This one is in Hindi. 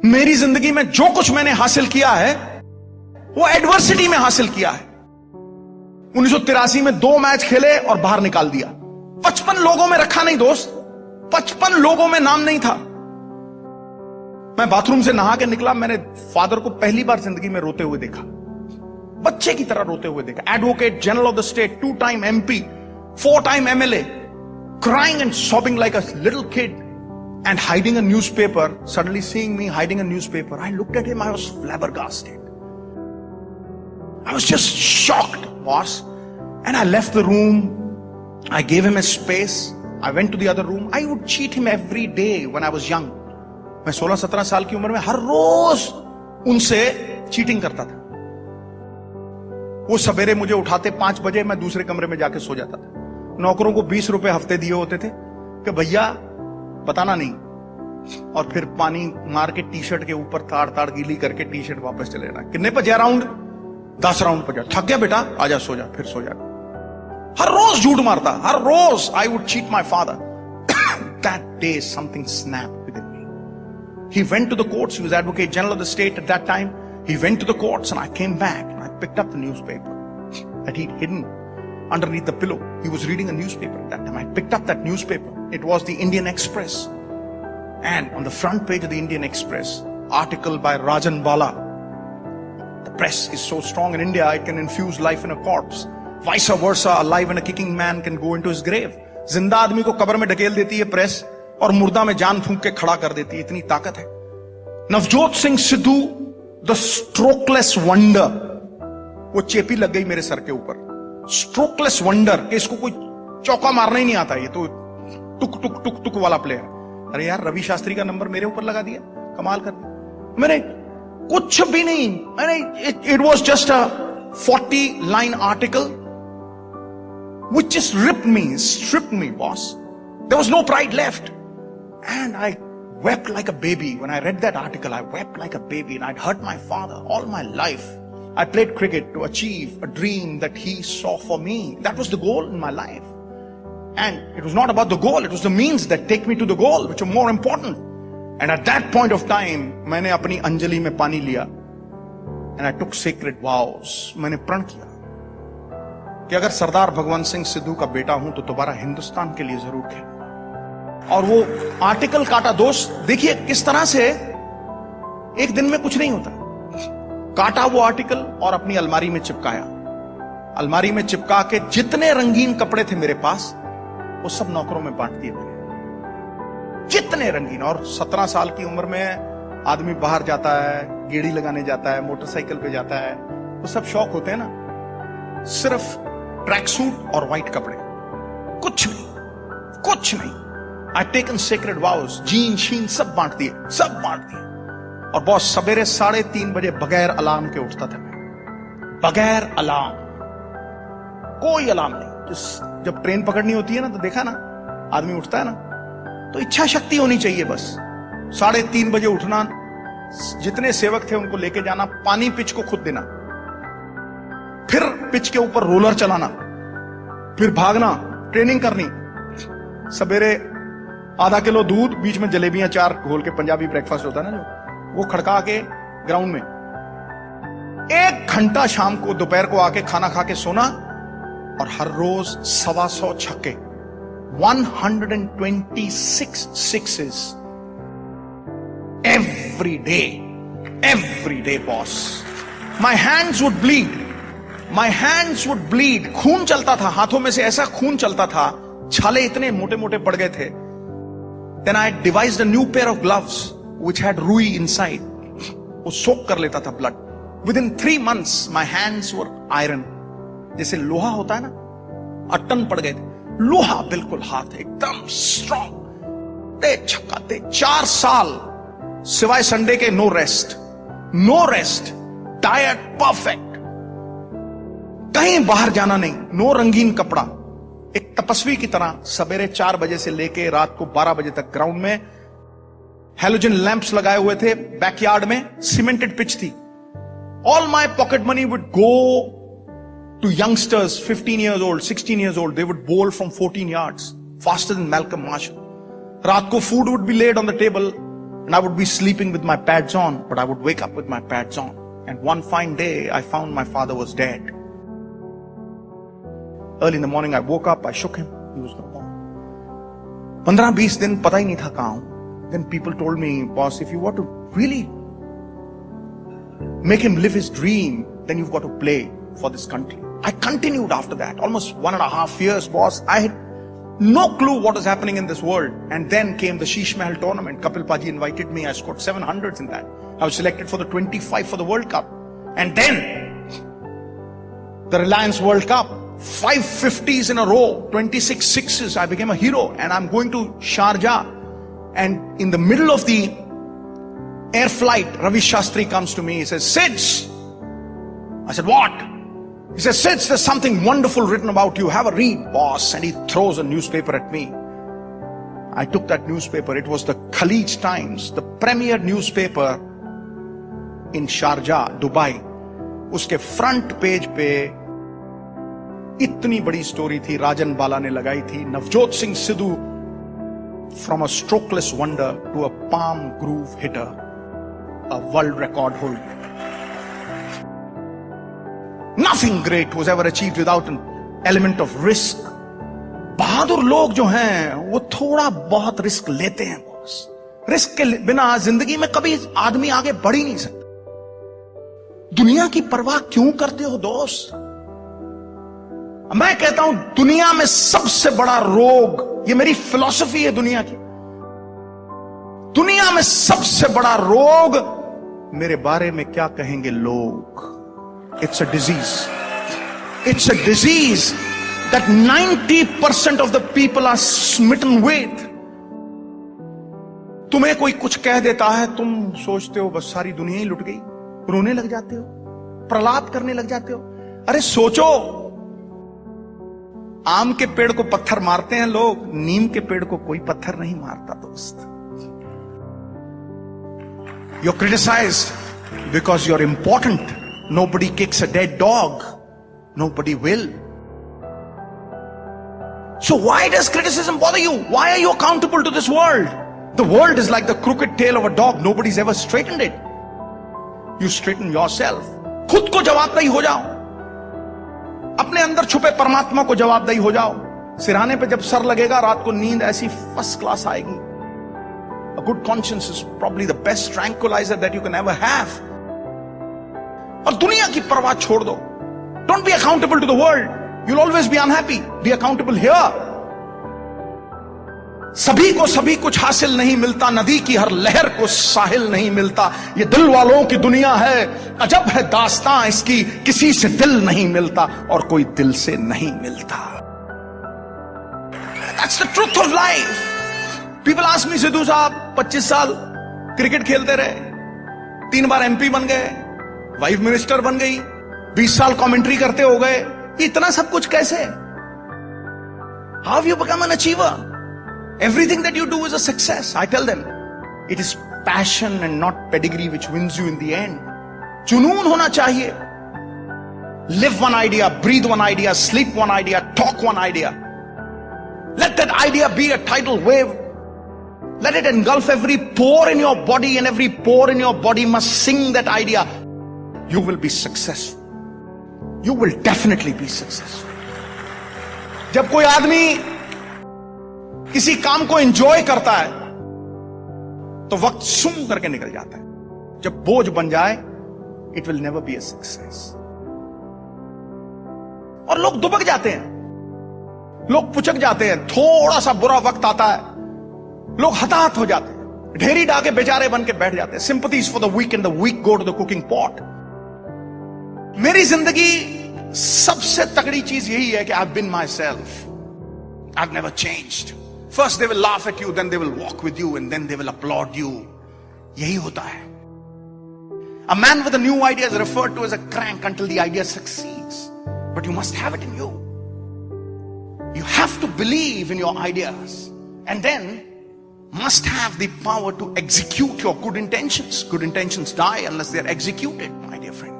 मेरी जिंदगी में जो कुछ मैंने हासिल किया है वो एडवर्सिटी में हासिल किया है। 1983 में 2 मैच खेले और बाहर निकाल दिया। 55 लोगों में रखा नहीं दोस्त, 55 लोगों में नाम नहीं था। मैं बाथरूम से नहा के निकला, मैंने फादर को पहली बार जिंदगी में रोते हुए देखा, बच्चे की तरह रोते हुए देखा। Advocate general of the state, 2 time MP, 4 time MLA, crying and sobbing like a little kid and hiding a newspaper. Suddenly seeing me hiding a newspaper, I looked at him, I was flabbergasted. I was just shocked, boss. And I left the room. I gave him a space. I went to the other room. I would cheat him every day when I was young. मैं 16-17 साल की उम्र में हर रोज उनसे चीटिंग करता था। वो सवेरे मुझे उठाते 5 बजे, मैं दूसरे कमरे में जाके सो जाता था। नौकरों को 20 रुपए हफ्ते दिए होते थे कि भैया बताना नहीं, और फिर पानी मार के टी-शर्ट के ऊपर ताड़ गीली करके टी-शर्ट वापस चले जाना। कितने बजे राउंड? 10 राउंड पर जा। थक गया बेटा, आजा सो जा, फिर सो जा। हर रोज झूठ मारता, हर रोज। I would cheat my father. That day something snapped within me. He went to the courts. He was Advocate General of the state at that time. He went to the courts and I came back and I picked up the newspaper that he'd hidden underneath the pillow. He was reading a newspaper at that time. I picked up that newspaper. It was the Indian Express. And on the front page of the Indian Express, article by Rajan Bala. The press is so strong in India, it can infuse life in a corpse. Vice versa, a live and a kicking man can go into his grave. जिंदा आदमी को कब्र में ढकेल देती है प्रेस, और मुर्दा में जान फूंक के खड़ा कर देती है, इतनी ताकत है। Navjot Singh Sidhu, the strokeless wonder, वो चेपी लग गई मेरे सर के ऊपर। स्ट्रोकलेस वंडर, कि इसको कोई चौका मारना ही नहीं आता, ये तो टुक टुक टुक टुक वाला प्लेयर। अरे यार, रवि शास्त्री का नंबर मेरे ऊपर लगा दिया, कमाल कर दिया। मैंने कुछ भी नहीं, मैंने it was just a 40 line article which just stripped me, boss. There was no pride left. And I wept like a baby. When I read that article, I wept like a baby, and I'd hurt my father all my life. I played cricket to achieve a dream that he saw for me. That was the goal in my life. And it was not about the goal, it was the means that take me to the goal, which are more important. And at that point of time, मैंने अपनी अंजलि में पानी लिया. And I took sacred vows. मैंने प्रण किया कि अगर सरदार भगवंत सिंह सिद्धू का बेटा हूं तो दोबारा हिंदुस्तान के लिए जरूर खेलूंगा। और वो आर्टिकल काटा दोस्त, देखिए किस तरह से एक दिन में कुछ नहीं होता। काटा वो आर्टिकल और अपनी अलमारी में चिपकाया। अलमारी में चिपका के जितने रंगीन कपड़े थे मेरे पास, वो सब नौकरों में बांट दिए मैंने, जितने रंगीन। और 17 साल की उम्र में आदमी बाहर जाता है, गेड़ी लगाने जाता है, मोटरसाइकिल पे जाता है, वो सब शौक होते हैं ना। सिर्फ ट्रैक सूट और व्हाइट कपड़े, कुछ नहीं, कुछ नहीं। आई टेकन सेक्रेड वाउस, जीन शीन सब बांट दिए, सब बांट दिए। और बॉस, सवेरे 3:30 बजे बगैर अलार्म के उठता था मैं, बगैर अलार्म, कोई अलार्म नहीं। जब ट्रेन पकड़नी होती है ना, तो देखा ना, आदमी उठता है ना, तो इच्छा शक्ति होनी चाहिए बस। 3:30 बजे उठना, जितने सेवक थे उनको लेके जाना, पानी पिच को खुद देना, फिर पिच के ऊपर रोलर चलाना, फिर भागना, ट्रेनिंग करनी। सवेरे आधा किलो दूध, बीच में जलेबियां 4 घोल के, पंजाबी ब्रेकफास्ट होता है ना जो, वो खड़का के ग्राउंड में 1 घंटा, शाम को दोपहर को आके खाना खा के सोना। और हर रोज 125 छक्के, 126 sixes every day boss. My hands would bleed. खून चलता था हाथों में से, ऐसा खून चलता था, छाले इतने मोटे मोटे पड़ गए थे। Then I devised a new pair of gloves which had ruई inside. वो सोक कर लेता था blood. Within 3 months my hands were iron. जैसे लोहा होता है ना, 8 टन पड़ गए थे। लोहा बिल्कुल, हाथ एकदम स्ट्रॉन्ग, दे छक्का दे। 4 साल सिवाय संडे के नो रेस्ट, डाइट परफेक्ट, कहीं बाहर जाना नहीं, नो रंगीन कपड़ा। एक तपस्वी की तरह सवेरे 4 बजे से लेके रात को 12 बजे तक ग्राउंड में। हेलोजन लैंप्स लगाए हुए थे बैकयार्ड में, सीमेंटेड पिच थी। All my pocket money would go to youngsters, 15 years old, 16 years old. They would bowl from 14 yards, faster than Malcolm Marshall. रात को food would be laid on the table, And I would be sleeping with my pads on, but I would wake up with my pads on. And one fine day, I found my father was dead. Early in the morning, I woke up, I shook him, he was no more. 15-20 दिन पता ही नहीं था कहां हूं. Then people told me, boss, if you want to really make him live his dream, then you've got to play for this country. I continued after that, almost 1.5 years, boss. I had no clue what was happening in this world. And then came the Sheesh Mahal tournament. Kapil Paji invited me. I scored 700s in that. I was selected for the 25 for the World Cup. And then the Reliance World Cup, 5 50s in a row, 26 sixes. I became a hero. And I'm going to Sharjah. And in the middle of the air flight, Ravi Shastri comes to me. He says, Sids. I said, what? He says, Sids, there's something wonderful written about you. Have a read, boss. And he throws a newspaper at me. I took that newspaper. It was the Khalij Times, the premier newspaper in Sharjah, Dubai. उसके फ्रंट पेज पे इतनी बड़ी स्टोरी थी, राजन बाला ने लगाई थी, Navjot Singh Sidhu from a strokeless wonder to a palm groove hitter, a world record holder. Nothing great was ever achieved without an element of risk. बहादुर लोग जो हैं वो थोड़ा बहुत रिस्क लेते हैं बॉस. रिस्क के बिना जिंदगी में कभी आदमी आगे बढ़ ही नहीं सकता. दुनिया की परवाह क्यों करते हो दोस्त? मैं कहता हूं दुनिया में सबसे बड़ा रोग, ये मेरी फिलॉसफी है दुनिया की, दुनिया में सबसे बड़ा रोग मेरे बारे में क्या कहेंगे लोग. It's a disease. It's a disease that 90% of the people are smitten with. तुम्हें कोई कुछ कह देता है, तुम सोचते हो बस सारी दुनिया ही लुट गई, रोने लग जाते हो, प्रलाप करने लग जाते हो. अरे सोचो, आम के पेड़ को पत्थर मारते हैं लोग, नीम के पेड़ को कोई पत्थर नहीं मारता दोस्त. You're criticized because you're important. Nobody kicks a dead dog. Nobody will. So why does criticism bother you? Why are you accountable to this world? The world is like the crooked tail of a dog. Nobody's ever straightened it. You straighten yourself. खुद को जवाबदेही हो जाओ. अपने अंदर छुपे परमात्मा को जवाबदेही हो जाओ. सिरहाने पे जब सर लगेगा, रात को नींद ऐसी फर्स्ट क्लास आएगी. A good conscience is probably the best tranquilizer that you can ever have. और दुनिया की परवाह छोड़ दो. Don't be accountable to the world. You'll always be unhappy. Be accountable here. सभी को सभी कुछ हासिल नहीं मिलता, नदी की हर लहर को साहिल नहीं मिलता. ये दिल वालों की दुनिया है, अजब है दास्तां इसकी, किसी से दिल नहीं मिलता और कोई दिल से नहीं मिलता. That's the truth of life. People ask me, Sidhu साहब 25 साल क्रिकेट खेलते रहे, 3 बार MP बन गए, वाइफ मिनिस्टर बन गई, 20 साल कमेंट्री करते हो गए, इतना सब कुछ कैसे? How have you become an achiever? Everything that you do is a success. I tell them, it is passion and not pedigree which wins you in the end. जुनून होना चाहिए. Live one idea, breathe one idea, sleep one idea, talk one idea. Let that idea be a tidal wave. Let it engulf every pore in your body, and every pore in your body must sing that idea. You will be successful. You will definitely be successful. जब कोई आदमी किसी काम को एंजॉय करता है तो वक्त सुम करके निकल जाता है. जब बोझ बन जाए, it will never be a success. और लोग दुबक जाते हैं, लोग पुचक जाते हैं. थोड़ा सा बुरा वक्त आता है, लोग हताहत हो जाते हैं, ढेरी डाके बेचारे बन के बैठ जाते हैं. Sympathies for the weak and the weak go to the cooking pot. मेरी जिंदगी सबसे तगड़ी चीज यही है कि I have been myself. I have never changed. First they will laugh at you, then they will walk with you, and then they will upload you. यही होता है. A man with a new idea is referred to as a crank until the idea succeeds. But you must have it in you. You have to believe in your ideas, and then must have the power to execute your good intentions. Good intentions die unless they are executed, my dear friend.